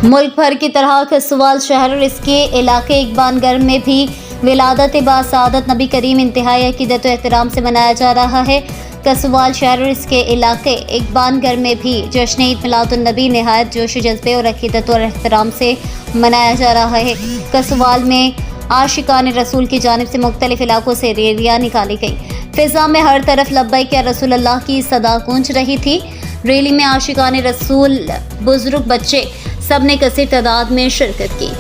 मुल्क भर की तरह कसवाल शहर और इसके इलाके इकबानगर में भी विलादत बासादत नबी करीम इंतहाई अकीदत और एहतराम से मनाया जा रहा है। कसवाल शहर और इसके इलाके इकबानगर में भी जश्न ईद मिलादुन्नबी नहायत जोश जज्बे और अकीदत और एहतराम से मनाया जा रहा है। कसवाल में आशिकान रसूल की जानिब से मुख्तलिफ इलाकों से रैलियाँ निकाली गई। फिजा में हर तरफ लब्बैक या रसूल अल्लाह की सदा गूंज रही थी। रैली में आशिकान रसूल, बुजुर्ग, बच्चे सब ने कसीर तादाद में शिरकत की।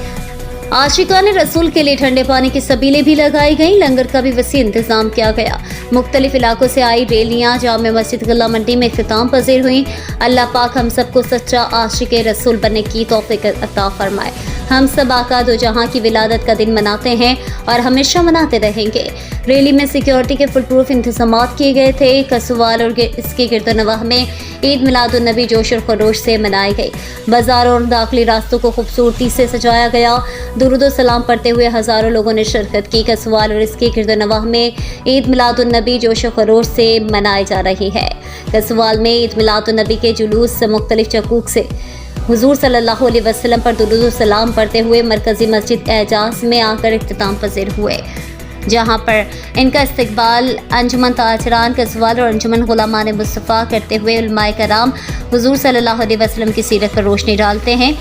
आशिकान रसूल के लिए ठंडे पानी की सबीलें भी लगाई गईं। लंगर का भी वसी इंतजाम किया गया। मुख्तलिफ इलाकों से आई रैलियाँ जामे मस्जिद गल्ला मंडी में इख्तिताम पजीर हुई। अल्लाह पाक हम सबको सच्चा आशिक रसूल बनने की तौफीक अता फरमाए। हम सब आका दो जहां की विलादत का दिन मनाते हैं और हमेशा मनाते रहेंगे। रैली में सिक्योरिटी के फुल प्रूफ इंतजामात किए गए थे। कसवाल और इसके गिरदोनवाह में ईद मिलादुन्नबी जोश और खरोश से मनाई गई। बाजारों और दाखिली रास्तों को खूबसूरती से सजाया गया। दुरूद सलाम पढ़ते हुए हज़ारों लोगों ने शिरकत की। कसवाल और इसके गिरदोनवाह में ईद मिलादुन्नबी जोश और खरोश से मनाई जा रही है। कसवाल में ईद मिलादुन्नबी के जुलूस मुख्तलिफ चकूक से हुजूर सल्लल्लाहु अलैहि वसल्लम पर दुरूद सलाम पढ़ते हुए मरकजी मस्जिद एजाज में आकर इख्तिताम पजीर हुए, जहां पर इनका इस्तकबाल अंजुमन ताजरान कसवाल और अंजुमन गुलामान मुस्तफ़ा करते हुए उलमाए कराम हुजूर सल्लल्लाहु अलैहि वसल्लम की सीरत पर रोशनी डालते हैं।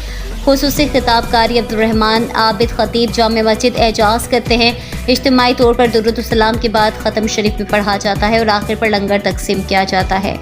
खुसूसी खिताब कारी अब्दुर्रहमान आबिद खतीब जामे मस्जिद एजाज करते हैं। इज्तिमाई तौर पर दुरूद सलाम के बाद ख़त्म शरीफ भी पढ़ा जाता है और आखिर पर लंगर तकसीम किया जाता है।